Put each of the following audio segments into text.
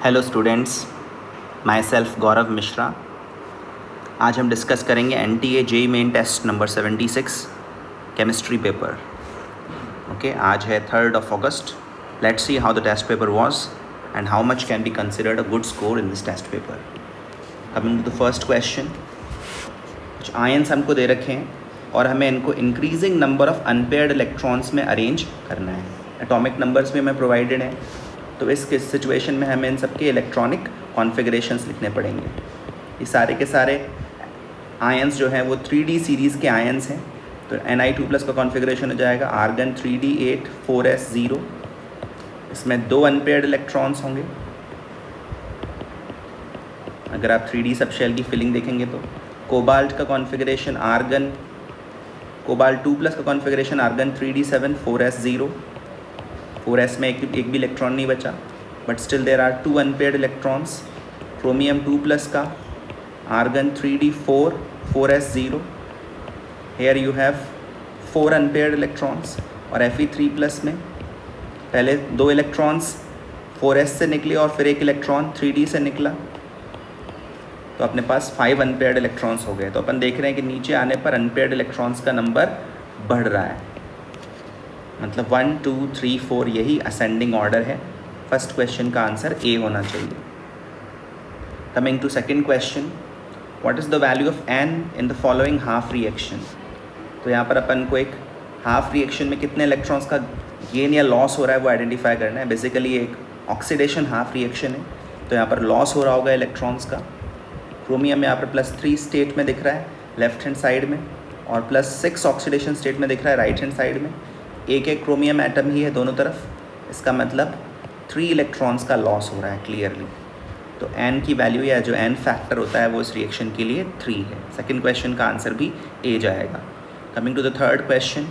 Hello students, myself Gaurav Mishra. आज हम discuss करेंगे NTA JEE main test number 76 chemistry paper. Okay, आज है 3rd August। Let's see how the test paper was and how much can be considered a good score in this test paper. Coming to the first question, कुछ ions हमको दे रखे हैं और हमें इनको increasing number of unpaired electrons में arrange करना है। एटॉमिक नंबर्स भी हमें प्रोवाइडेड हैं, तो इस सिचुएशन में हमें इन सबके इलेक्ट्रॉनिक कॉन्फ़िगरेशंस लिखने पड़ेंगे। ये सारे के सारे आयंस जो हैं वो 3D सीरीज़ के आयंस हैं। तो Ni2+ का कॉन्फ़िगरेशन हो जाएगा आर्गन 3D8 4s0। इसमें 2 अनपेयर्ड इलेक्ट्रॉन्स होंगे। अगर आप 3D सब शेल की फिलिंग देखेंगे तो कोबाल्ट का कॉन्फ़िगरेशन आर्गन, कोबाल्ट 2+ का configuration argon 3D7 4s0। 4s में एक भी इलेक्ट्रॉन नहीं बचा, but still there are 2 unpaired electrons. Chromium 2+ का argon 3D4 4s0। Here you have 4 unpaired electrons. और Fe3+ में पहले 2 इलेक्ट्रॉन्स 4s से निकले और फिर एक इलेक्ट्रॉन 3D से निकला, तो अपने पास 5 अनपेयर्ड इलेक्ट्रॉन्स हो गए। तो अपन देख रहे हैं कि नीचे आने पर अनपेयर्ड इलेक्ट्रॉन्स का नंबर बढ़ रहा है, मतलब 1 2 3 4 यही असेंडिंग ऑर्डर है। फर्स्ट क्वेश्चन का आंसर ए होना चाहिए। Coming to second question, what is the value of n in the following half reaction. तो यहाँ पर अपन को एक हाफ रिएक्शन में कितने इलेक्ट्रॉन्स का गेन या लॉस हो रहा है वो आइडेंटिफाई करना है। बेसिकली एक ऑक्सीडेशन हाफ रिएक्शन है, तो यहाँ पर लॉस हो रहा होगा इलेक्ट्रॉन्स का। क्रोमियम यहाँ पर +3 स्टेट में दिख रहा है लेफ्ट हैंड साइड में, और +6 ऑक्सीडेशन स्टेट में दिख रहा है राइट हैंड साइड में। एक एक क्रोमियम एटम ही है दोनों तरफ, इसका मतलब 3 इलेक्ट्रॉन्स का लॉस हो रहा है क्लियरली। तो n की वैल्यू या जो n फैक्टर होता है वो इस रिएक्शन के लिए 3 है। सेकंड क्वेश्चन का आंसर भी ए जाएगा। Coming to the third question,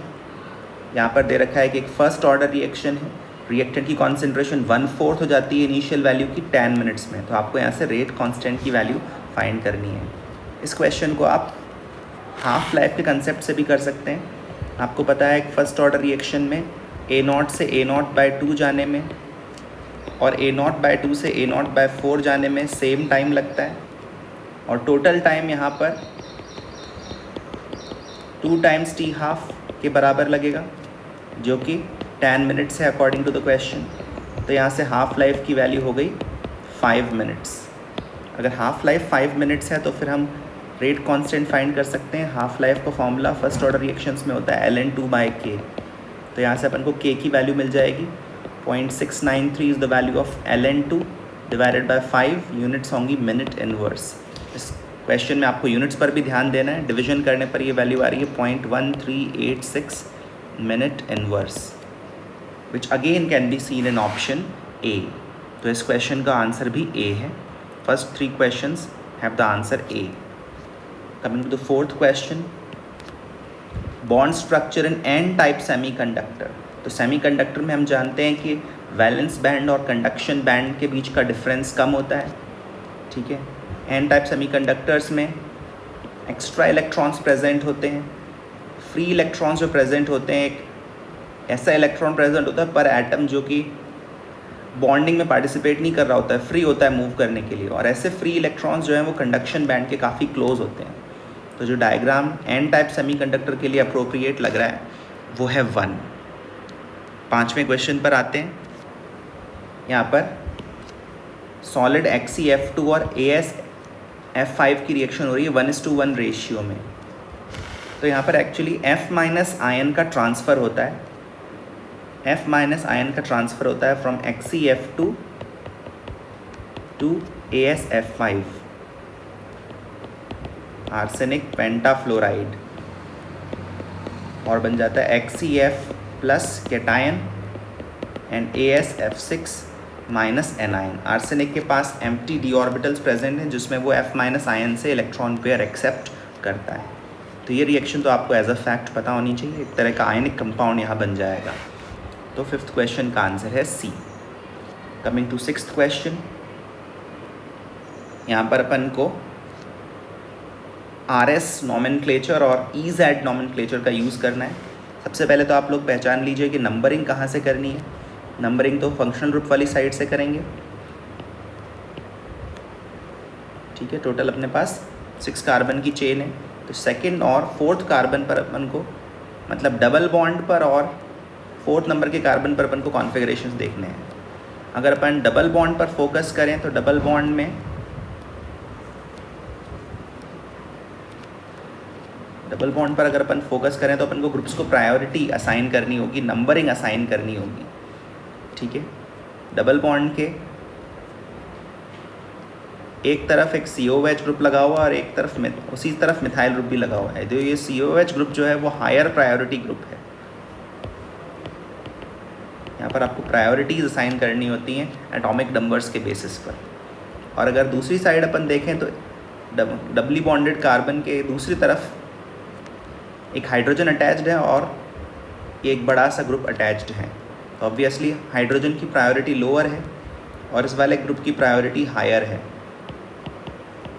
यहाँ पर दे रखा है कि एक फर्स्ट ऑर्डर रिएक्शन है, रिएक्टेंट की कॉन्सेंट्रेशन 1/4 हो जाती है इनिशियल वैल्यू की 10 मिनट्स में। तो आपको यहाँ से रेट कांस्टेंट की वैल्यू फाइंड करनी है। इस क्वेश्चन को आप हाफ लाइफ के कंसेप्ट से भी कर सकते हैं। आपको पता है कि फर्स्ट ऑर्डर रिएक्शन में A0 से A0/2 जाने में और A0/2 से A0/4 जाने में सेम टाइम लगता है, और टोटल टाइम यहाँ पर 2 टाइम्स T½ के बराबर लगेगा, जो कि 10 मिनट्स है अकॉर्डिंग टू द क्वेश्चन। तो यहाँ से हाफ लाइफ की वैल्यू हो गई 5 मिनट्स। अगर हाफ लाइफ 5 मिनट्स है तो फिर हम रेट कांस्टेंट फाइंड कर सकते हैं। हाफ लाइफ का फॉर्मूला फर्स्ट ऑर्डर रिएक्शंस में होता है ln2/k। तो यहाँ से अपन को k की वैल्यू मिल जाएगी 0.693 is the value of ln2 divided by 5। Units होंगी मिनट इनवर्स। इस क्वेश्चन में आपको यूनिट्स पर भी ध्यान देना है। डिवीजन करने पर ये वैल्यू आ रही है 0.1386 minute inverse, which again can be seen in option A. तो इस क्वेश्चन का आंसर भी ए है। First 3 questions have the answer A. Coming to the fourth question, bond structure in n-type semiconductor। तो सेमीकंडक्टर में हम जानते हैं कि वैलेंस बैंड और कंडक्शन बैंड के बीच का डिफरेंस कम होता है, ठीक है। n-type सेमीकंडक्टर्स में एक्स्ट्रा इलेक्ट्रॉन्स प्रेजेंट होते हैं। फ्री इलेक्ट्रॉन्स जो प्रेजेंट होते हैं, एक ऐसा इलेक्ट्रॉन प्रेजेंट होता है पर एटम जो कि बॉन्डिंग में पार्टिसिपेट नहीं कर रहा होता है, फ्री होता है मूव करने के लिए, और ऐसे फ्री इलेक्ट्रॉन्स जो हैं वो कंडक्शन बैंड के काफ़ी क्लोज होते हैं। तो जो डायग्राम n-टाइप सेमीकंडक्टर के लिए अप्रोप्रिएट लग रहा है वो है 1। 5वें क्वेश्चन पर आते हैं। यहाँ पर सॉलिड XeF2 और AsF5 की रिएक्शन हो रही है 1:1 रेशियो में। तो यहाँ पर एक्चुअली F- आयन का ट्रांसफ़र होता है। F- आयन का ट्रांसफ़र होता है from XeF2 to AsF5, arsenic पेंटाफ्लोराइड, और बन जाता है XeF+ cation and AsF6- anion. Arsenic के पास एम्प्टी d ऑर्बिटल्स प्रेजेंट हैं जिसमें वो F- आयन से इलेक्ट्रॉन पेयर एक्सेप्ट करता है। तो ये रिएक्शन तो आपको एज अ फैक्ट पता होनी चाहिए। एक तरह का आयनिक कंपाउंड यहाँ बन जाएगा। तो 5th क्वेश्चन का आंसर है सी। कमिंग टू 6th क्वेश्चन, यहाँ पर अपन को RS नॉमेनक्लेचर और EZ नॉमेनक्लेचर का यूज़ करना है। सबसे पहले तो आप लोग पहचान लीजिए कि नंबरिंग कहाँ से करनी है। नंबरिंग तो फंक्शनल ग्रुप वाली साइड से करेंगे। ठीक है, टोटल अपने पास 6 कार्बन की चेन है। तो सेकंड और फोर्थ कार्बन पर अपन को, मतलब डबल बॉन्ड पर और फोर्थ नंबर के कार्बन पर अपन को कॉन्फ़िगरेशंस देखने हैं। अगर अपन डबल बॉन्ड पर फोकस करें तो डबल बॉन्ड में पर अगर अपन फोकस करें तो अपन को ग्रुप्स को प्रायोरिटी असाइन करनी होगी, नंबरिंग असाइन करनी होगी। ठीक है, डबल बॉन्ड के एक तरफ एक COOH ग्रुप लगा हुआ और एक तरफ उसी तरफ मिथाइल ग्रुप भी लगा हुआ है। तो ये COOH ग्रुप जो है वो हायर प्रायोरिटी ग्रुप है। यहाँ पर आपको प्रायोरिटीज असाइन करनी होती हैं एटॉमिक नंबर्स के बेसिस पर। और अगर दूसरी साइड अपन देखें तो डबली बॉन्डेड कार्बन के दूसरी तरफ एक हाइड्रोजन अटैच्ड है और एक बड़ा सा ग्रुप अटैच्ड है। तो ऑब्वियसली हाइड्रोजन की प्रायोरिटी लोअर है और इस वाले ग्रुप की प्रायोरिटी हायर है।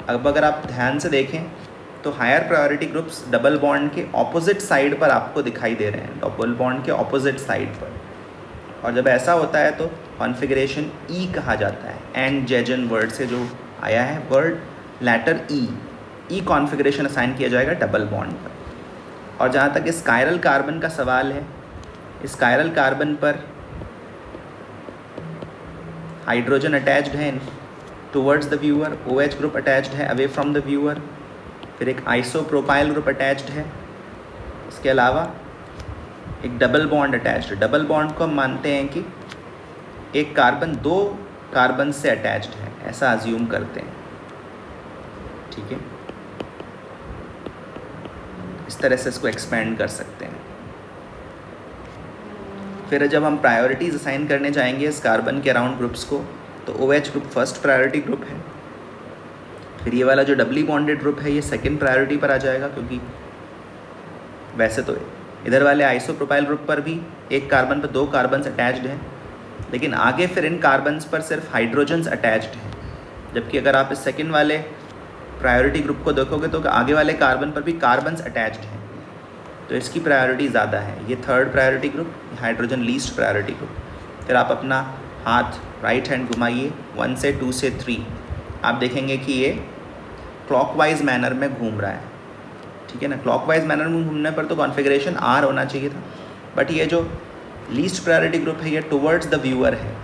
अब अगर आप ध्यान से देखें तो higher priority groups double bond के ऑपोजिट साइड पर आपको दिखाई दे रहे हैं, डबल बॉन्ड के ऑपोजिट साइड पर। और जब ऐसा होता है तो कॉन्फ़िगरेशन ई कहा जाता है। एंड जेजन वर्ड से जो आया है वर्ड लेटर ई कॉन्फ़िगरेशन असाइन किया जाएगा डबल बॉन्ड पर। और जहाँ तक इस कायरल कार्बन का सवाल है, इस कायरल कार्बन पर हाइड्रोजन अटैच्ड है towards the viewer, OH group attached है अवे फ्रॉम द व्यूअर, फिर एक आइसोप्रोपाइल ग्रुप अटैच्ड है। इसके अलावा एक डबल बॉन्ड अटैच्ड है। डबल बॉन्ड को हम मानते हैं कि एक कार्बन 2 कार्बन से अटैच्ड है, ऐसा अज्यूम करते हैं। ठीक है, इस तरह से इसको एक्सपेंड कर सकते हैं। फिर जब हम प्रायोरिटीज असाइन करने जाएंगे इस कार्बन के अराउंड ग्रुप्स को, तो OH group first priority group है। फिर ये वाला जो डबली बॉन्डेड ग्रुप है ये सेकंड प्रायोरिटी पर आ जाएगा, क्योंकि वैसे तो इधर वाले आइसोप्रोपाइल ग्रुप पर भी एक कार्बन पर 2 कार्बन्स अटैच्ड हैं, लेकिन आगे फिर इन कार्बन्स पर सिर्फ हाइड्रोजन्स अटैच्ड हैं। जबकि अगर आप इस सेकंड वाले प्रायोरिटी ग्रुप को देखोगे तो आगे वाले कार्बन पर भी कार्बन्स अटैच्ड हैं, तो इसकी प्रायोरिटी ज़्यादा है। ये third priority group, hydrogen least priority group. फिर आप अपना हाथ राइट हैंड घुमाइए 1 से 2 से 3, आप देखेंगे कि ये क्लॉकवाइज मैनर में घूम रहा है। ठीक है ना, क्लॉकवाइज मैनर में घूमने पर तो कॉन्फ़िगरेशन R होना चाहिए था, बट ये जो लीस्ट प्रायोरिटी ग्रुप है ये टुवर्ड्स द व्यूअर है,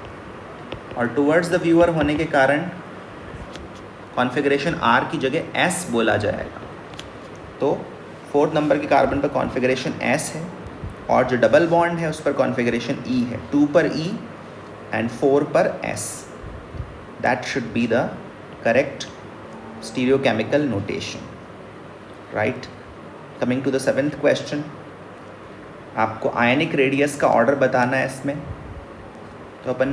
और टुवर्ड्स द व्यूअर होने के कारण कॉन्फ़िगरेशन R की जगह S बोला जाएगा। तो फोर्थ नंबर के कार्बन पर कॉन्फ़िगरेशन S है और जो डबल बॉन्ड है उस पर कॉन्फ़िगरेशन E है। 2 पर E एंड 4 पर S। That should be the correct stereochemical notation, right. Coming to the 7th question, आपको आयनिक रेडियस का ऑर्डर बताना है इसमें। तो अपन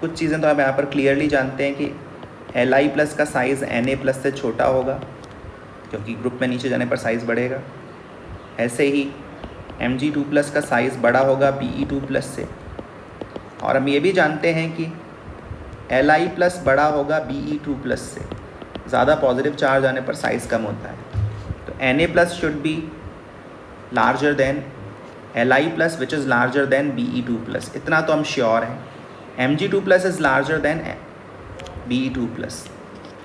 कुछ चीज़ें तो आप यहाँ पर क्लियरली जानते हैं कि Li+ का साइज़ Na+ से छोटा होगा, क्योंकि ग्रुप में नीचे जाने पर साइज़ बढ़ेगा। ऐसे ही Mg2+ का साइज़ बड़ा होगा Be2+ से। और हम ये भी जानते हैं कि Li+ बड़ा होगा Be2+ से। ज़्यादा पॉजिटिव चार्ज आने पर साइज़ कम होता है। तो Na+ should be larger than Li+, which is larger than Be2+। इतना तो हम श्योर हैं। Mg2+ is larger than Be2+।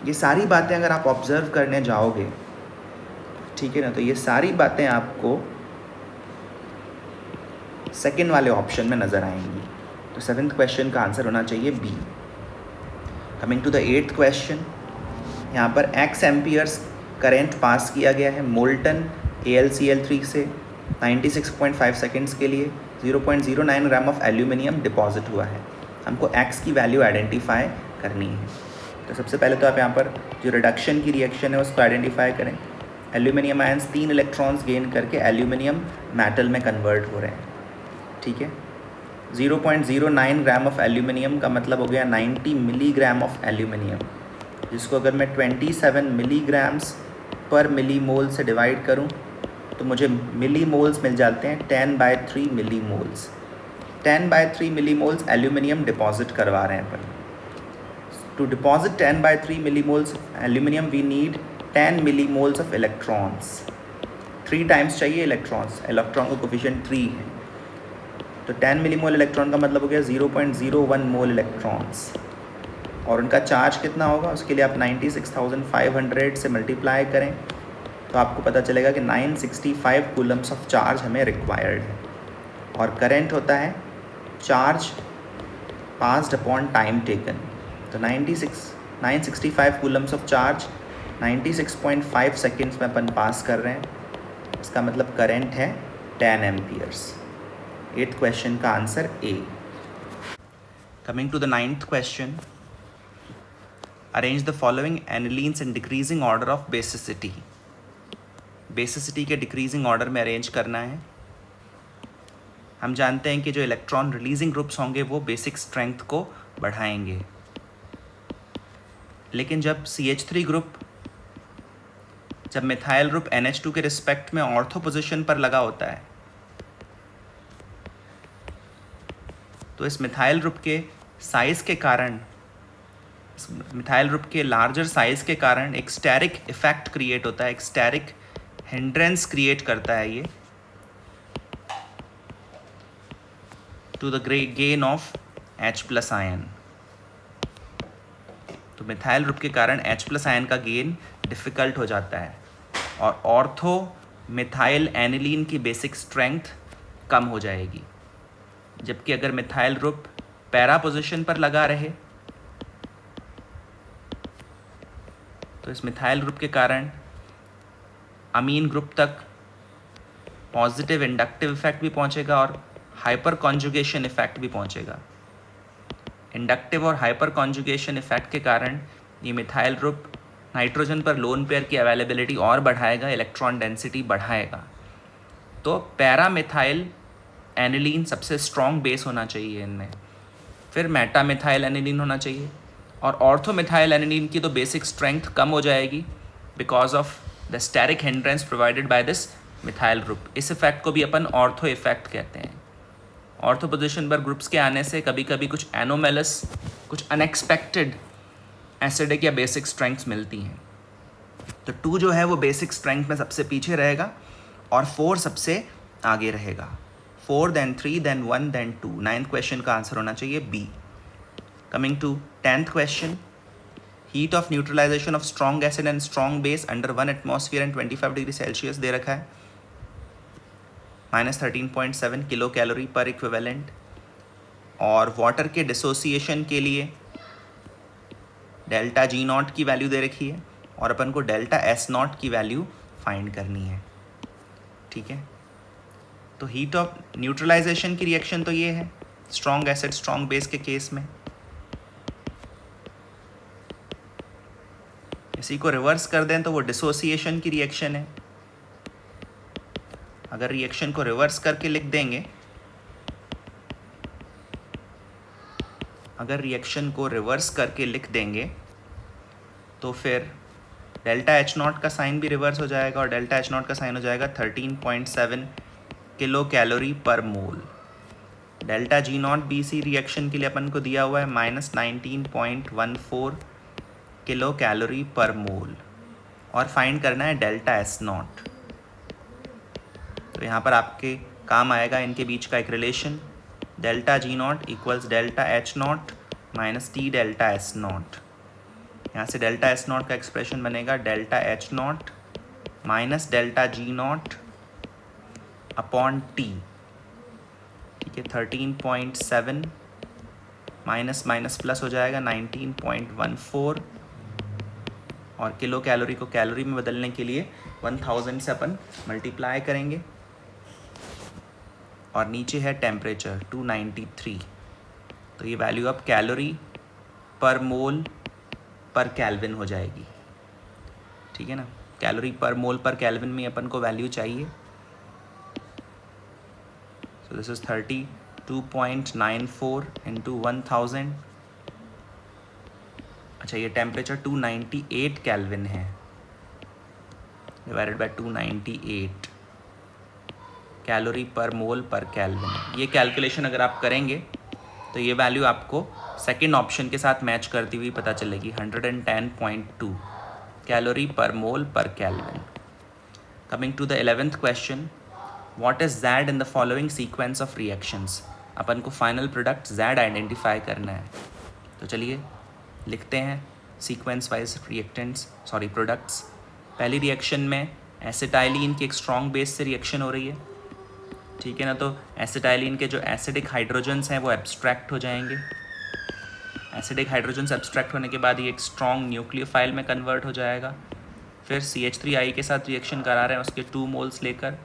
ये सारी बातें अगर आप ऑब्ज़र्व करने जाओगे, ठीक है ना, तो ये सारी बातें आपको सेकंड वाले ऑप्शन में नज़र आएंगी। तो 7th क्वेश्चन का आंसर होना चाहिए B। Coming to the 8th question, यहाँ पर x एम्पियर्स करंट पास किया गया है मोल्टन AlCl3 से 96.5 सेकेंड्स के लिए 0.09 ग्राम ऑफ एल्यूमिनियम डिपॉजिट हुआ है। हमको x की वैल्यू आइडेंटिफाई करनी है। तो सबसे पहले तो आप यहाँ पर जो रिडक्शन की रिएक्शन है उसको आइडेंटिफाई करें। एल्यूमिनियम आयंस 3 इलेक्ट्रॉन्स गेन करके एल्यूमिनियम मेटल में कन्वर्ट हो रहे हैं। ठीक है, 0.09 ग्राम ऑफ एल्यूमिनियम का मतलब हो गया 90 मिलीग्राम ऑफ एल्यूमिनियम, जिसको अगर मैं 27 मिलीग्राम्स पर मिलीमोल से डिवाइड करूं तो मुझे मिलीमोल्स मिल जाते हैं 10/3 मिलीमोल्स। 10/3 मिलीमोल्स एल्यूमिनियम डिपॉजिट करवा रहे हैं अपन। To deposit 10/3 millimoles aluminium we need 10 millimoles of electrons. 3 times चाहिए इलेक्ट्रॉन्स, इलेक्ट्रॉन का कोफिशिएंट 3 है। तो 10 मिलीमोल इलेक्ट्रॉन का मतलब हो गया 0.01 मोल इलेक्ट्रॉन्स। और उनका चार्ज कितना होगा उसके लिए आप 96,500 से मल्टीप्लाई करें तो आपको पता चलेगा कि 965 कूलम्स ऑफ चार्ज हमें रिक्वायर्ड है। और करंट होता है charge passed upon time taken. तो 965 कूलम्स ऑफ चार्ज 96.5 सेकेंड्स में अपन पास कर रहे हैं, इसका मतलब करंट है 10 एम्पियर्स। 8th क्वेश्चन का answer A. Coming to the 9th question, arrange the following anilines in decreasing order of basicity. Basicity के डिक्रीजिंग ऑर्डर में अरेंज करना है। हम जानते हैं कि जो इलेक्ट्रॉन रिलीजिंग ग्रुप्स होंगे वो बेसिक स्ट्रेंथ को बढ़ाएंगे, लेकिन जब CH3 ग्रुप, जब मिथाइल ग्रुप NH2 के रिस्पेक्ट में ऑर्थो पोजीशन पर लगा होता है तो इस मिथाइल ग्रुप के साइज के कारण, इस मिथाइल ग्रुप के लार्जर साइज के कारण एक स्टेरिक इफेक्ट क्रिएट होता है, एक स्टेरिक हिंड्रेंस क्रिएट करता है ये to the gain of H+ ion. तो मिथाइल ग्रुप के कारण H+ आयन का गेन डिफ़िकल्ट हो जाता है और ऑर्थो मिथाइल एनिलीन की बेसिक स्ट्रेंथ कम हो जाएगी। जबकि अगर मिथाइल ग्रुप पैरा पोजीशन पर लगा रहे तो इस मिथाइल ग्रुप के कारण अमीन ग्रुप तक पॉजिटिव इंडक्टिव इफेक्ट भी पहुंचेगा और हाइपर कॉन्जुगेशन इफेक्ट भी पहुंचेगा। इंडक्टिव और हाइपर कॉन्जुगेशन इफेक्ट के कारण ये मिथाइल ग्रुप नाइट्रोजन पर लोन पेयर की अवेलेबिलिटी और बढ़ाएगा, इलेक्ट्रॉन डेंसिटी बढ़ाएगा। तो पैरा मिथाइल एनिलीन सबसे स्ट्रॉन्ग बेस होना चाहिए इनमें, फिर मेटा मिथाइल एनिलीन होना चाहिए, और ऑर्थो मिथाइल एनिलीन की तो बेसिक स्ट्रेंथ कम हो जाएगी because of the steric hindrance provided by this methyl group. इस इफेक्ट को भी अपन ऑर्थो इफेक्ट कहते हैं। ऑर्थो पोजीशन पर ग्रुप्स के आने से कभी कभी कुछ एनोमेलस, कुछ अनएक्सपेक्टेड एसिडिक या बेसिक स्ट्रेंथ्स मिलती हैं। तो 2 जो है वो बेसिक स्ट्रेंथ में सबसे पीछे रहेगा और 4 सबसे आगे रहेगा। 4 then 3 then 1 then 2। 9th question का आंसर होना चाहिए B. Coming to 10th question, heat of neutralisation of strong acid and strong base under 1 atmosphere and 25 degree Celsius दे रखा है, -13.7 किलो कैलोरी पर इक्विवेलेंट। और वाटर के डिसोसिएशन के लिए डेल्टा G0 की वैल्यू दे रखी है और अपन को डेल्टा S0 की वैल्यू फाइंड करनी है। ठीक है, तो हीट ऑफ न्यूट्रलाइजेशन की रिएक्शन तो ये है स्ट्रॉन्ग एसिड स्ट्रॉन्ग बेस के केस में। इसी को रिवर्स कर दें तो वो डिसोसिएशन की रिएक्शन है। अगर रिएक्शन को रिवर्स करके लिख देंगे, अगर रिएक्शन को रिवर्स करके लिख देंगे तो फिर डेल्टा H0 का साइन भी रिवर्स हो जाएगा और डेल्टा H0 का साइन हो जाएगा 13.7 किलो कैलोरी पर मोल। डेल्टा G0 BC रिएक्शन के लिए अपन को दिया हुआ है -19.14 किलो कैलोरी पर मोल और फाइंड करना है डेल्टा S0। तो यहाँ पर आपके काम आएगा इनके बीच का एक relation, delta G0 equals delta H0 minus T delta S0। यहाँ से डेल्टा S0 का एक्सप्रेशन बनेगा delta H0 minus delta G0 upon T। ठीक है, 13.7 माइनस माइनस प्लस हो जाएगा 19.14 और किलो कैलोरी को कैलोरी में बदलने के लिए 1000 से अपन मल्टीप्लाई करेंगे और नीचे है टेम्परेचर 293। तो ये वैल्यू अब calorie per mole per kelvin हो जाएगी। ठीक है ना, calorie per mole per kelvin में अपन को वैल्यू चाहिए। So this is 32.94 into 1000। अच्छा, ये टेम्परेचर 298 केल्विन है divided by 298 calorie per mole per kelvin. ये कैलकुलेशन अगर आप करेंगे तो ये वैल्यू आपको सेकंड ऑप्शन के साथ मैच करती हुई पता चलेगी 110.2 calorie per mole per kelvin. Coming to the 11th question, what is Z in the following sequence of reactions. अपन को फाइनल प्रोडक्ट Z आइडेंटिफाई करना है। तो चलिए लिखते हैं सीक्वेंस वाइज रिएक्टेंट्स प्रोडक्ट्स। पहली रिएक्शन में एसिटाइलिन की एक स्ट्रॉन्ग बेस से रिएक्शन हो रही है, ठीक है ना। तो एसिटाइलिन के जो एसिडिक हाइड्रोजन्स हैं वो एब्स्ट्रैक्ट हो जाएंगे। एसिडिक हाइड्रोजन्स एब्स्ट्रैक्ट होने के बाद ये एक स्ट्रॉन्ग न्यूक्लियोफाइल में कन्वर्ट हो जाएगा। फिर CH3I के साथ रिएक्शन करा रहे हैं उसके 2 मोल्स लेकर।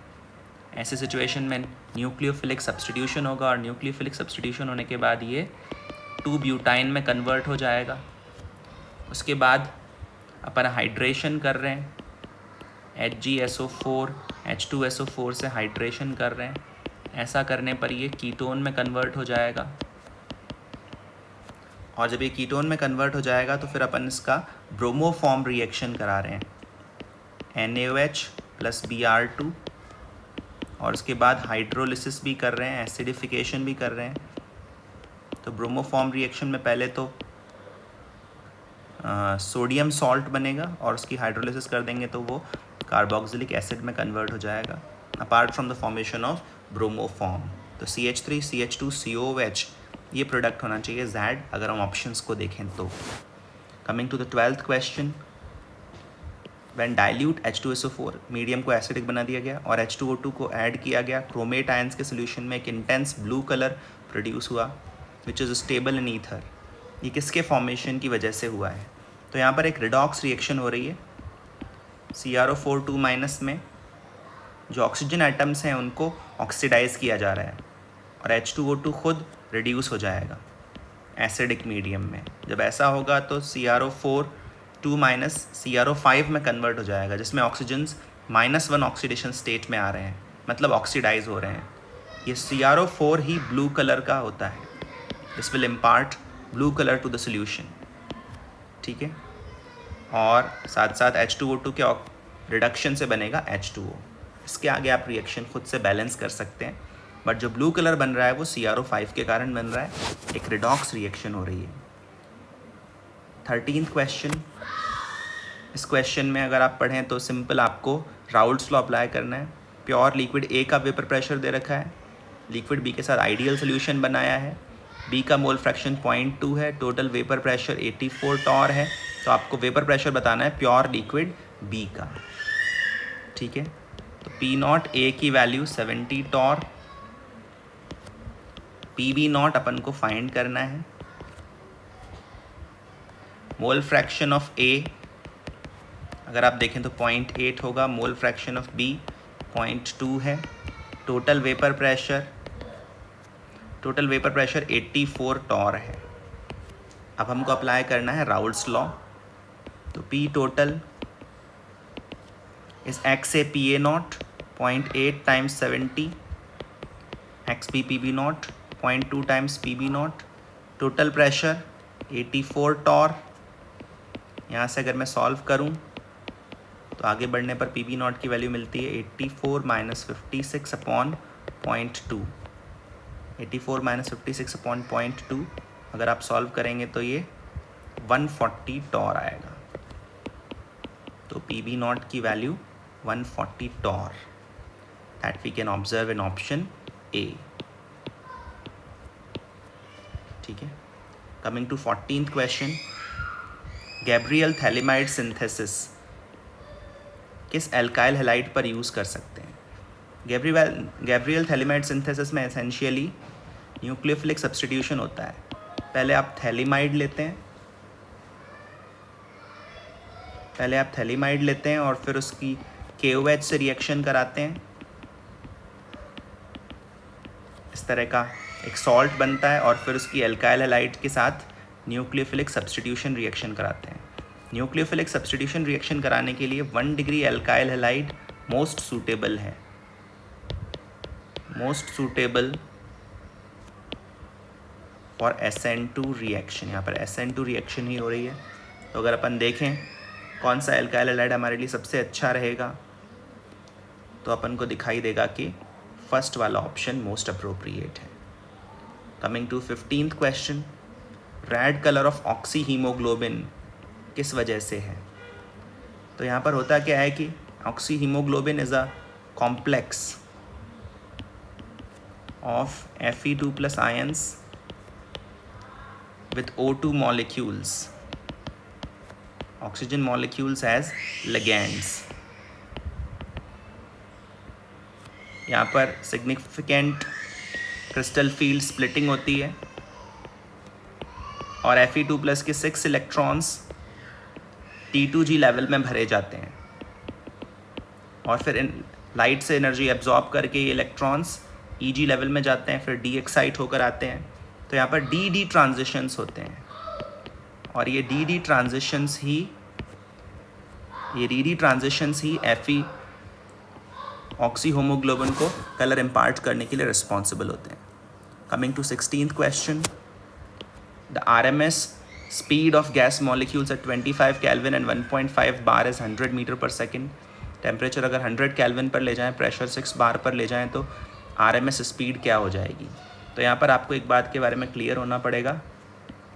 ऐसे सिचुएशन में न्यूक्लियोफिलिक सब्स्टिट्यूशन होगा और न्यूक्लियोफिलिक सब्स्टिट्यूशन होने के बाद ये 2 ब्यूटाइन में कन्वर्ट हो जाएगा। उसके बाद अपन हाइड्रेशन कर रहे हैं, HgSO4 H2SO4 से हाइड्रेशन कर रहे हैं। ऐसा करने पर ये कीटोन में कन्वर्ट हो जाएगा, और जब ये कीटोन में कन्वर्ट हो जाएगा तो फिर अपन इसका ब्रोमोफॉर्म रिएक्शन करा रहे हैं, NaOH + Br2, और उसके बाद हाइड्रोलिसिस भी कर रहे हैं, एसिडिफिकेशन भी कर रहे हैं। तो ब्रोमोफॉर्म रिएक्शन में पहले तो सोडियम सॉल्ट बनेगा और उसकी हाइड्रोलिसिस कर देंगे तो वो कार्बोक्सिलिक एसिड में कन्वर्ट हो जाएगा, apart from the formation of bromoform. तो CH3 CH2 COOH ये प्रोडक्ट होना चाहिए Z, अगर हम ऑप्शंस को देखें तो। Coming to the 12th question, when dilute H2SO4 medium को एसिडिक बना दिया गया और H2O2 को ऐड किया गया, क्रोमेट आयंस के सोल्यूशन में एक इंटेंस ब्लू कलर प्रोड्यूस हुआ which is stable in ether. ये किसके फॉर्मेशन की वजह से हुआ है? तो यहाँ पर एक रिडॉक्स रिएक्शन हो रही है। CrO4 2- में जो ऑक्सीजन एटम्स हैं उनको ऑक्सीडाइज किया जा रहा है और H2O2 खुद रिड्यूस हो जाएगा एसिडिक मीडियम में। जब ऐसा होगा तो CrO4 2- CrO5 में कन्वर्ट हो जाएगा, जिसमें ऑक्सीजन्स -1 ऑक्सीडेशन स्टेट में आ रहे हैं, मतलब ऑक्सीडाइज हो रहे हैं। ये CrO4 ही ब्लू कलर का होता है, this will impart blue colour to the solution, ठीक है। और साथ साथ H2O2 के रिडक्शन से बनेगा H2O। इसके आगे आप रिएक्शन खुद से बैलेंस कर सकते हैं, बट जो ब्लू कलर बन रहा है वो CrO5 के कारण बन रहा है, एक रिडॉक्स रिएक्शन हो रही है। 13th क्वेश्चन, इस क्वेश्चन में अगर आप पढ़ें तो सिंपल आपको राउल्ट्स लॉ अप्लाई करना है। प्योर लिक्विड A का वेपर प्रेशर दे रखा है, लिक्विड B के साथ आइडियल सोल्यूशन बनाया है, B का मोल फ्रैक्शन 0.2 है, टोटल वेपर प्रेशर 84 टॉर है। तो आपको वेपर प्रेशर बताना है प्योर लिक्विड B का, ठीक है। तो P0 A की वैल्यू 70 टॉर, PB0 अपन को फाइंड करना है। मोल फ्रैक्शन ऑफ A अगर आप देखें तो 0.8 होगा, मोल फ्रैक्शन ऑफ B 0.2 है। टोटल वेपर प्रेशर 84 टॉर है। अब हमको अप्लाई करना है राउल्ट्स लॉ। तो P टोटल इस X से PA0 0.8 times 70, XB PB0 0.2 times PB0, total pressure 84 torr. यहाँ से अगर मैं सॉल्व करूँ तो आगे बढ़ने पर PB0 की वैल्यू मिलती है 84 - 56 अपॉन 0.2। 84 - 56 अपॉन 0.2 अगर आप सॉल्व करेंगे तो ये 140 टॉर आएगा। तो PB0 की value 140 torr, that we can observe in option A, ठीक है। Coming to 14th question, Gabriel phthalimide synthesis किस एल्काइल हैलाइड पर यूज़ कर सकते हैं? गैब्रियल थैलिमाइड सिंथेसिस में एसेंशियली न्यूक्लियोफिलिक सब्स्टिट्यूशन होता है। पहले आप थैलिमाइड लेते हैं और फिर उसकी KOH से रिएक्शन कराते हैं। इस तरह का एक सॉल्ट बनता है और फिर उसकी एल्काइल हैलाइड के साथ न्यूक्लियोफिलिक सब्स्टिट्यूशन रिएक्शन कराते हैं। न्यूक्लियोफिलिक सब्स्टिट्यूशन रिएक्शन कराने के लिए 1 degree alkyl halide most suitable है, most suitable for SN2 reaction. यहाँ पर SN2 रिएक्शन ही हो रही है। तो अगर अपन देखें कौन सा एल्काइल हैलाइड हमारे लिए सबसे अच्छा रहेगा तो अपन को दिखाई देगा कि फर्स्ट वाला ऑप्शन मोस्ट अप्रोप्रिएट है। Coming to 15th question, red colour of oxy haemoglobin किस वजह से है? तो यहाँ पर होता क्या है कि oxy haemoglobin is a complex of Fe2+ ions with O2 molecules oxygen molecules as ligands. यहाँ पर सिग्निफिकेंट क्रिस्टल फील्ड स्प्लिटिंग होती है और Fe2+ के 6 इलेक्ट्रॉन्स T2G लेवल में भरे जाते हैं और फिर लाइट से एनर्जी एब्जॉर्ब करके ये इलेक्ट्रॉन्स EG लेवल में जाते हैं, फिर डी एक्साइट होकर आते हैं। तो यहाँ पर डी ट्रांजिशंस होते हैं और ये डी ट्रांजिशंस ही Fe ऑक्सी होमोग्लोबिन को कलर इम्पार्ट करने के लिए रिस्पॉन्सिबल होते हैं। Coming to 16th question, the RMS speed of gas molecules at 25 Kelvin and 1.5 bar is 100 metre पर सेकेंड। टेम्परेचर अगर 100 केल्विन पर ले जाएं, प्रेशर 6 बार पर ले जाएं तो RMS स्पीड क्या हो जाएगी। तो यहाँ पर आपको एक बात के बारे में क्लियर होना पड़ेगा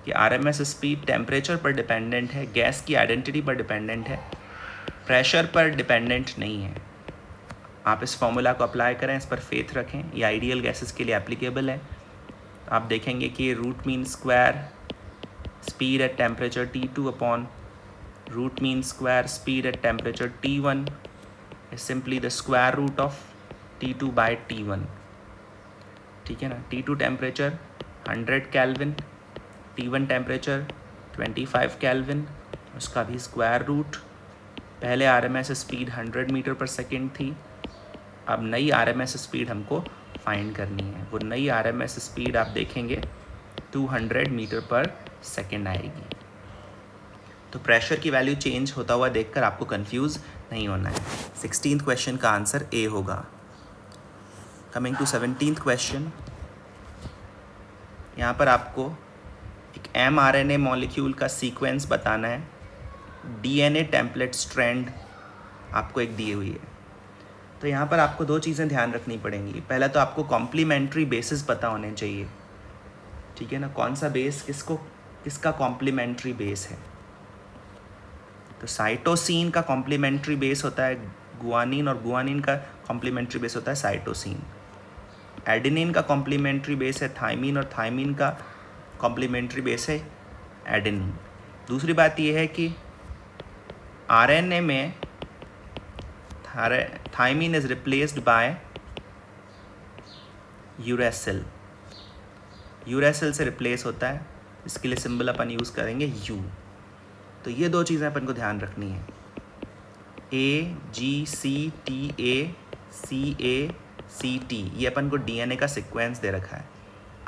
कि RMS स्पीड टेम्परेचर पर डिपेंडेंट है, गैस की आइडेंटिटी पर डिपेंडेंट है, प्रेशर पर डिपेंडेंट नहीं है। आप इस फॉर्मूला को अप्लाई करें, इस पर फेथ रखें, ये आइडियल गैसेस के लिए एप्लीकेबल है। आप देखेंगे कि root mean square speed at temperature T2 upon root mean square speed at temperature T1 is simply the square root of T2 by T1। ठीक है ना। T2 temperature 100 kelvin, T1 temperature 25 kelvin, उसका भी square root. पहले RMS speed 100 metre पर second थी, अब नई RMS स्पीड हमको फाइंड करनी है। वो नई RMS स्पीड आप देखेंगे 200 मीटर पर सेकेंड आएगी। तो प्रेशर की वैल्यू चेंज होता हुआ देखकर आपको कंफ्यूज नहीं होना है। 16th क्वेश्चन का आंसर ए होगा। कमिंग टू 17th क्वेश्चन, यहाँ पर आपको एक mRNA मॉलिक्यूल का सीक्वेंस बताना है। DNA टेम्पलेट स्ट्रैंड आपको एक दी हुई है। तो यहाँ पर आपको दो चीज़ें ध्यान रखनी पड़ेंगी। पहला तो आपको कॉम्प्लीमेंट्री बेसिस पता होने चाहिए, ठीक है ना, कौन सा बेस किसका कॉम्प्लीमेंट्री बेस है। तो साइटोसिन का कॉम्प्लीमेंट्री बेस होता है गुआनिन और गुआनिन का कॉम्प्लीमेंट्री बेस होता है साइटोसिन। एडेनिन का कॉम्प्लीमेंट्री बेस है थाइमिन और थाइमिन का कॉम्प्लीमेंट्री बेस है एडेनिन। दूसरी बात यह है कि RNA में thymine is replaced by uracil, uracil से रिप्लेस होता है, इसके लिए सिंबल अपन यूज़ करेंगे U। तो ये दो चीज़ें अपन को ध्यान रखनी है, AGCTA ये अपन को DNA का सीक्वेंस दे रखा है।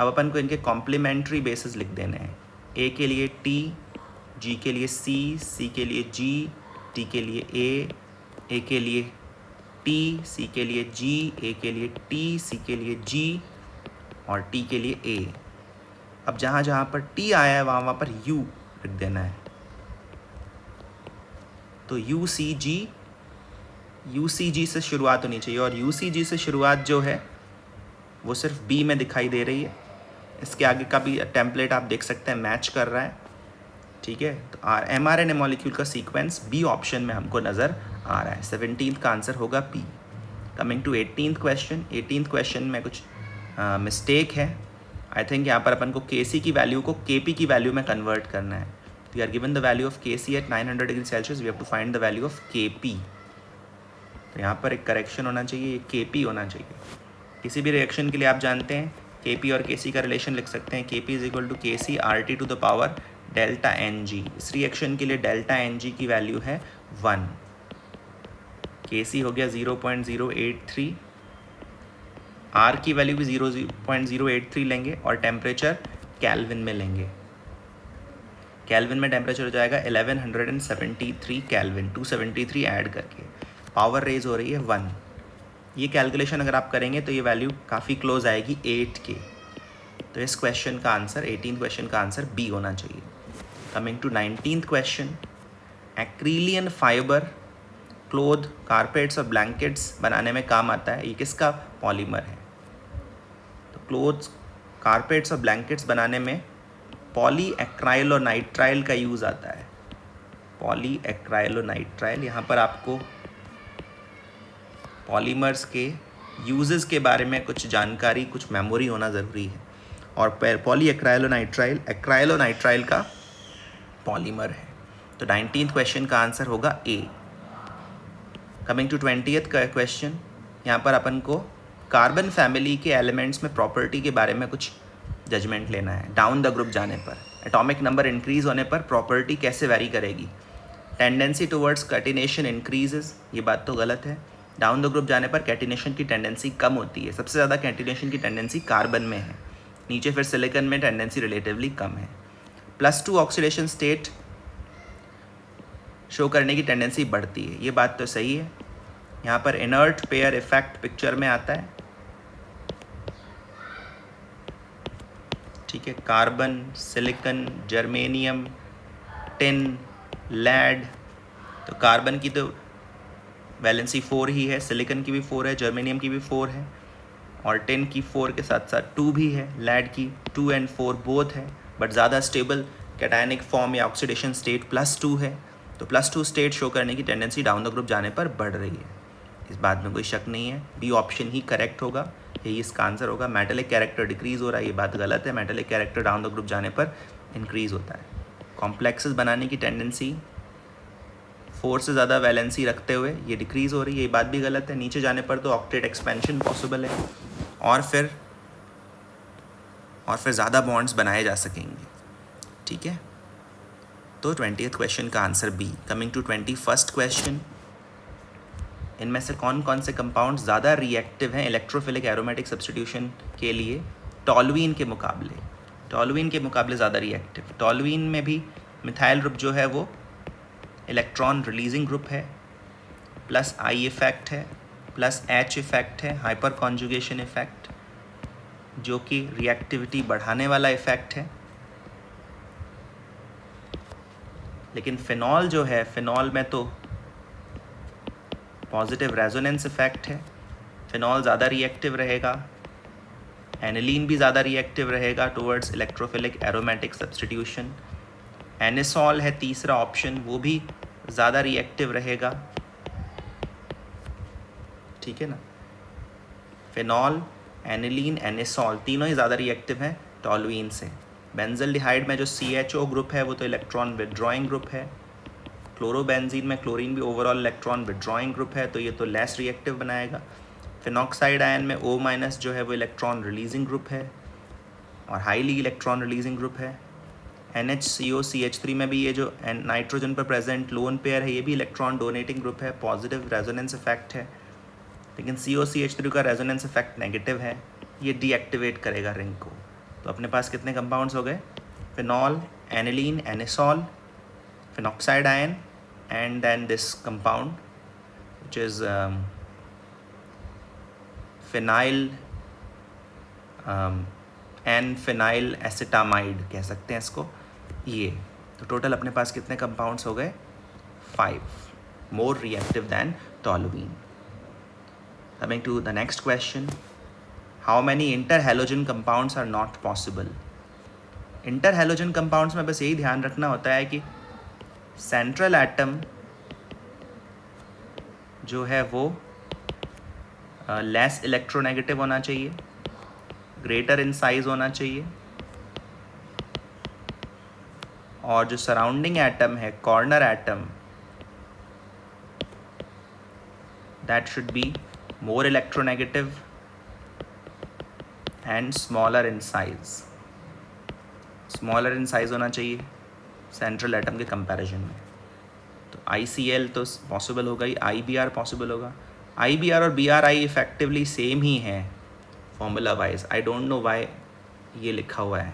अब अपन को इनके कॉम्प्लीमेंट्री बेसिस लिख देने हैं। A के लिए T, G के लिए C के लिए G, T के लिए A के लिए T, C के लिए G, A के लिए T, C के लिए G और T के लिए A। अब जहाँ जहाँ पर T आया है वहाँ पर U लिख देना है। तो UCG से शुरुआत होनी चाहिए और UCG से शुरुआत जो है वो सिर्फ B में दिखाई दे रही है। इसके आगे का भी टेम्पलेट आप देख सकते हैं मैच कर रहा है, ठीक है। तो mRNA मॉलिक्यूल का सीक्वेंस B ऑप्शन में हमको नज़र आ रहा है। 17th का आंसर होगा B। Coming to 18th question, 18th question में कुछ मिस्टेक है। आई थिंक यहाँ पर अपन को Kc की वैल्यू को Kp की वैल्यू में कन्वर्ट करना है। We are given the value of Kc at 900 degree Celsius, we have to find the value of Kp। तो यहाँ पर एक करेक्शन होना चाहिए, ये Kp होना चाहिए। किसी भी रिएक्शन के लिए आप जानते हैं Kp और Kc का रिलेशन लिख सकते हैं, Kp is equal to Kc RT to the power delta Ng। इस रिएक्शन के लिए डेल्टा Ng की वैल्यू है 1, Kc हो गया 0.083, R की वैल्यू भी 0.083 लेंगे और टेम्परेचर केल्विन में लेंगे। केल्विन में टेम्परेचर हो जाएगा 1173 केल्विन, 273 ऐड करके पावर रेज हो रही है 1। ये कैलकुलेशन अगर आप करेंगे तो ये वैल्यू काफ़ी क्लोज आएगी 8 के। तो इस क्वेश्चन का आंसर 18th क्वेश्चन का आंसर B होना चाहिए। Coming to 19th question, Acrilan fibre cloth, carpets और ब्लैंकेट्स बनाने में काम आता है। ये किसका पॉलीमर है? तो क्लोथ्स, कारपेट्स और ब्लैंकेट्स बनाने में पॉलीएक्राइलोनाइट्राइल का यूज़ आता है। पॉलीएक्राइलोनाइट्राइल, यहाँ पर आपको पॉलीमर्स के यूजेस के बारे में कुछ जानकारी, कुछ मेमोरी होना ज़रूरी है। और पॉलीएक्राइलोनाइट्राइल एक्राइलोनाइट्राइल का पॉलीमर है। तो 19th क्वेश्चन का आंसर होगा ए। कमिंग टू 20th का क्वेश्चन, यहाँ पर अपन को कार्बन फैमिली के एलिमेंट्स में प्रॉपर्टी के बारे में कुछ जजमेंट लेना है। डाउन द ग्रुप जाने पर एटॉमिक नंबर इंक्रीज होने पर प्रॉपर्टी कैसे वैरी करेगी। टेंडेंसी टुवर्ड्स कैटिनेशन इंक्रीजेस, ये बात तो गलत है। डाउन द ग्रुप जाने पर कैटिनेशन की टेंडेंसी कम होती है। सबसे ज़्यादा कैटिनेशन की टेंडेंसी कार्बन में है, नीचे फिर सिलिकॉन में टेंडेंसी रिलेटिवली कम है। +2 ऑक्सीडेशन स्टेट शो करने की टेंडेंसी बढ़ती है, ये बात तो सही है। यहाँ पर इनर्ट पेयर इफेक्ट पिक्चर में आता है, ठीक है। Carbon, silicon, germanium, tin, lead, तो कार्बन की तो वैलेंसी 4 ही है, सिलिकॉन की भी 4 है, जर्मेनियम की भी 4 है, और टिन की 4 के साथ साथ 2 भी है। लेड की 2 और 4 बोथ है, बट ज़्यादा स्टेबल कैटायनिक फॉर्म या ऑक्सीडेशन स्टेट +2 है। तो +2 स्टेट शो करने की टेंडेंसी डाउन द ग्रुप जाने पर बढ़ रही है, इस बात में कोई शक नहीं है। बी ऑप्शन ही करेक्ट होगा, यही इसका आंसर होगा। मेटेलिक कैरेक्टर डिक्रीज हो रहा है, ये बात गलत है। Metallic character down the group जाने पर इंक्रीज होता है। कॉम्प्लेक्सेस बनाने की टेंडेंसी 4 से ज़्यादा वैलेंसी रखते हुए ये डिक्रीज़ हो रही है, ये बात भी गलत है। नीचे जाने पर तो ऑक्टेट एक्सपेंशन पॉसिबल है, और फिर ज़्यादा बॉन्ड्स बनाए जा सकेंगे, ठीक है। तो 20th क्वेश्चन का answer B. Coming to 21st question, इनमें से कौन कौन से कंपाउंड ज़्यादा रिएक्टिव हैं इलेक्ट्रोफिलिक एरोमेटिक सब्स्टिट्यूशन के लिए टॉलुइन के मुकाबले। टॉलुइन के मुकाबले ज़्यादा रिएक्टिव, टॉलुइन में भी मिथाइल ग्रुप जो है वो इलेक्ट्रॉन रिलीजिंग ग्रुप है, प्लस आई इफेक्ट है, प्लस एच इफेक्ट है, हाइपर कॉन्जुगेशन इफेक्ट, जो कि रिएक्टिविटी बढ़ाने वाला इफेक्ट है। लेकिन फिनॉल जो है, फिनॉल में तो पॉजिटिव रेजोनेंस इफेक्ट है, फिनॉल ज़्यादा रिएक्टिव रहेगा। एनिलीन भी ज़्यादा रिएक्टिव रहेगा towards electrophilic aromatic substitution. Anisole है तीसरा ऑप्शन, वो भी ज़्यादा रिएक्टिव रहेगा, ठीक है ना। फिनॉल, एनिलीन, एनिसॉल तीनों ही ज़्यादा रिएक्टिव हैं टॉलुइन से। बेंजल्डिहाइड में जो CHO ग्रुप है वो तो इलेक्ट्रॉन विदड्रॉइंग ग्रुप है। क्लोरोबेंजीन में क्लोरीन भी ओवरऑल इलेक्ट्रॉन विदड्रॉइंग ग्रुप है, तो ये तो लेस रिएक्टिव बनाएगा। फिनॉक्साइड आयन में O- जो है वो इलेक्ट्रॉन रिलीजिंग ग्रुप है और हाईली इलेक्ट्रॉन रिलीजिंग ग्रुप है। NHCO CH3 में भी ये जो नाइट्रोजन पर प्रेजेंट लोन पेयर है, ये भी इलेक्ट्रॉन डोनेटिंग ग्रुप है, पॉजिटिव रेजोनेंस इफेक्ट है। लेकिन COCH3 का रेजोनेंस इफेक्ट नेगेटिव है, ये डीएक्टिवेट करेगा रिंग को। तो अपने पास कितने कंपाउंड्स हो गए? Phenol, aniline, anisole, phenoxide ion, and then this compound which is phenyl N phenyl acetamide कह सकते हैं इसको। ये तो टोटल अपने पास कितने कंपाउंड्स हो गए? 5, more reactive than toluene. Coming to the next question, how many inter halogen compounds are not possible. Inter halogen compounds में बस यही ध्यान रखना होता है कि सेंट्रल एटम जो है वो लेस इलेक्ट्रोनेगेटिव होना चाहिए, ग्रेटर इन साइज होना चाहिए, और जो सराउंडिंग एटम है, corner atom, that should be more electronegative and smaller in size. Smaller in size होना चाहिए सेंट्रल एटम के कंपैरिजन में। तो ICl तो पॉसिबल होगा ही, IBr पॉसिबल होगा। IBr और BRI इफेक्टिवली सेम ही है formula wise. I don't know why ये लिखा हुआ है,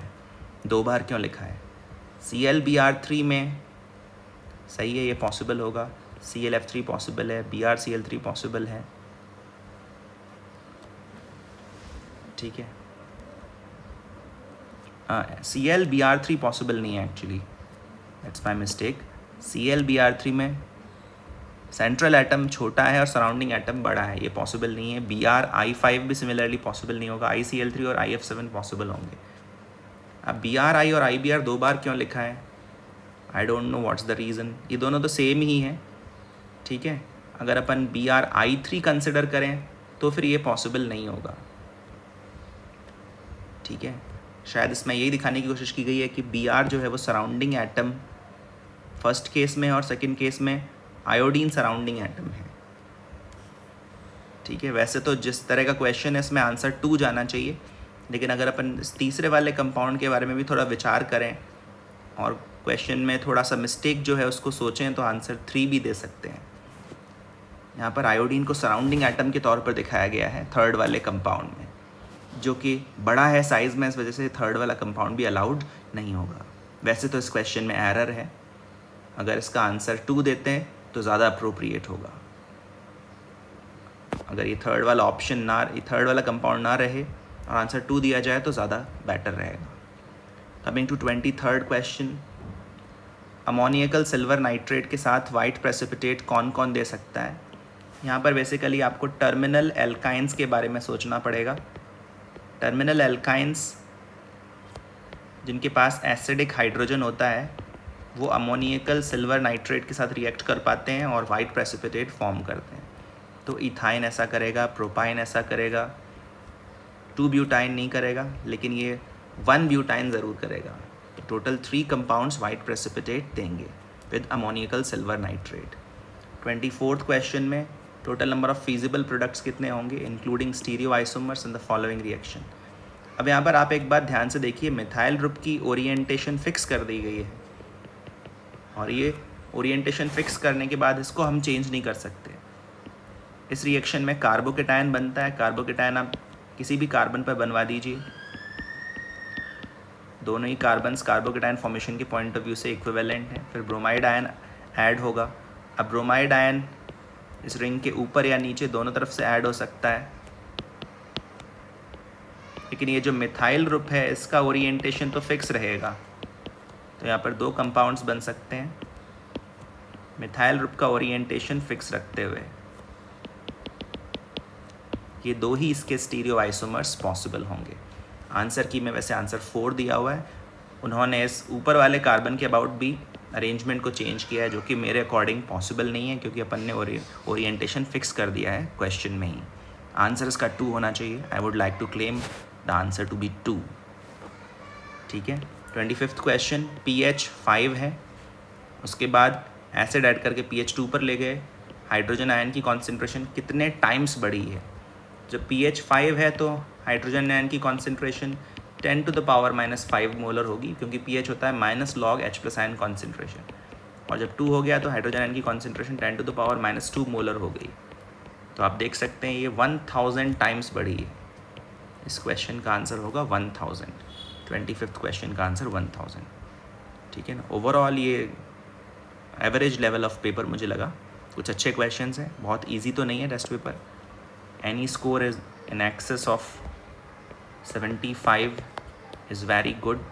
2 बार क्यों लिखा है। ClBr3 में सही है, ये पॉसिबल होगा। ClF3 पॉसिबल है, BrCl3 पॉसिबल है, ठीक है। ClBr3 पॉसिबल नहीं है actually, that's my mistake. ClBr3 में सेंट्रल एटम छोटा है और सराउंडिंग एटम बड़ा है, ये पॉसिबल नहीं है। BrI5 भी सिमिलरली पॉसिबल नहीं होगा। ICl3 और IF7 पॉसिबल होंगे। अब BRI और IBr 2 बार क्यों लिखा है? I don't know what's the reason. ये दोनों तो सेम ही हैं, ठीक है। अगर अपन BrI3 कंसिडर करें तो फिर ये पॉसिबल नहीं होगा, ठीक है। शायद इसमें यही दिखाने की कोशिश की गई है कि Br जो है वो सराउंडिंग एटम फर्स्ट केस में और सेकंड केस में आयोडीन सराउंडिंग एटम है, ठीक है। वैसे तो जिस तरह का क्वेश्चन है इसमें आंसर 2 जाना चाहिए, लेकिन अगर अपन इस तीसरे वाले कंपाउंड के बारे में भी थोड़ा विचार करें और क्वेश्चन में थोड़ा सा मिस्टेक जो है उसको सोचें तो आंसर 3 भी दे सकते हैं। यहाँ पर आयोडीन को सराउंडिंग एटम के तौर पर दिखाया गया है थर्ड वाले कंपाउंड में, जो कि बड़ा है साइज़ में, इस वजह से थर्ड वाला कंपाउंड भी अलाउड नहीं होगा। वैसे तो इस क्वेश्चन में एरर है, अगर इसका आंसर 2 देते हैं तो ज़्यादा अप्रोप्रिएट होगा। अगर ये थर्ड वाला कंपाउंड ना रहे और आंसर 2 दिया जाए तो ज़्यादा बेटर रहेगा। Coming to 23rd question, ammoniacal silver nitrate के साथ वाइट प्रेसिपिटेट कौन कौन दे सकता है। यहाँ पर बेसिकली आपको टर्मिनल एल्काइंस के बारे में सोचना पड़ेगा। टर्मिनल एल्काइंस जिनके पास एसिडिक हाइड्रोजन होता है वो अमोनियकल सिल्वर नाइट्रेट के साथ रिएक्ट कर पाते हैं और वाइट प्रेसिपिटेट फॉर्म करते हैं। तो इथाइन ऐसा करेगा, प्रोपाइन ऐसा करेगा, 2 ब्यूटाइन नहीं करेगा, लेकिन ये 1 ब्यूटाइन ज़रूर करेगा। टोटल 3 कंपाउंड्स वाइट प्रेसिपिटेट देंगे with ammoniacal silver nitrate. 24th question में total number of feasible products कितने होंगे including stereoisomers in the following reaction. अब यहाँ पर आप एक बात ध्यान से देखिए, मिथाइल ग्रुप की ओरिएंटेशन फिक्स कर दी गई है और ये ओरिएंटेशन फिक्स करने के बाद इसको हम चेंज नहीं कर सकते। इस रिएक्शन में कार्बोकेटायन बनता है, कार्बोकेटायन आप किसी भी कार्बन पर बनवा दीजिए, दोनों ही कार्बन्स कार्बोकेटायन फॉर्मेशन के पॉइंट ऑफ व्यू से इक्विवेलेंट हैं। फिर ब्रोमाइड आयन ऐड होगा। अब ब्रोमाइड आयन इस रिंग के ऊपर या नीचे दोनों तरफ से ऐड हो सकता है, लेकिन ये जो मिथाइल ग्रुप है इसका ओरिएंटेशन तो फिक्स रहेगा। तो यहाँ पर 2 कंपाउंड्स बन सकते हैं मिथाइल ग्रुप का ओरिएंटेशन फिक्स रखते हुए। ये 2 ही इसके स्टीरियो आइसोमर्स पॉसिबल होंगे। आंसर की में वैसे आंसर 4 दिया हुआ है, उन्होंने इस ऊपर वाले कार्बन के अबाउट भी अरेंजमेंट को चेंज किया है, जो कि मेरे अकॉर्डिंग पॉसिबल नहीं है क्योंकि अपन ने ओरिएंटेशन फिक्स कर दिया है क्वेश्चन में ही। आंसर इसका 2 होना चाहिए। I would like to claim the answer to be 2, ठीक है। 25th क्वेश्चन, pH 5 है, उसके बाद एसिड ऐड करके pH 2 पर ले गए। हाइड्रोजन आयन की कॉन्सेंट्रेशन कितने टाइम्स बढ़ी है। जब pH 5 है तो हाइड्रोजन आयन की concentration 10 to the power -5 molar होगी, क्योंकि pH होता है -log H+ आयन कॉन्सेंट्रेशन, और जब 2 हो गया तो हाइड्रोजन आयन की concentration 10 to the power -2 molar हो गई। तो आप देख सकते हैं ये 1000 टाइम्स बढ़ी है। इस क्वेश्चन का आंसर होगा 1000। 25th क्वेश्चन का आंसर 1000, ठीक है ना। ओवरऑल ये एवरेज लेवल ऑफ पेपर मुझे लगा। कुछ अच्छे क्वेश्चंस हैं, बहुत इजी तो नहीं है test paper. Any score is in excess of 75 is very good,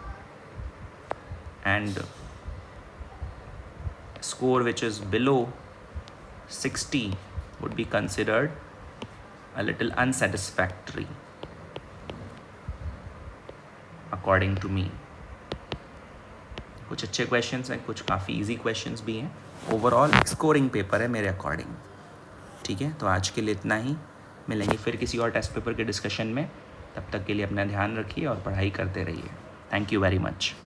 and score which is below 60 would be considered a little unsatisfactory according to me. कुछ अच्छे क्वेश्चंस हैं, कुछ काफ़ी इजी क्वेश्चंस भी हैं। ओवरऑल स्कोरिंग पेपर है मेरे according, ठीक है। तो आज के लिए इतना ही, मिलेंगे फिर किसी और टेस्ट पेपर के डिस्कशन में। तब तक के लिए अपना ध्यान रखिए और पढ़ाई करते रहिए। Thank you very much.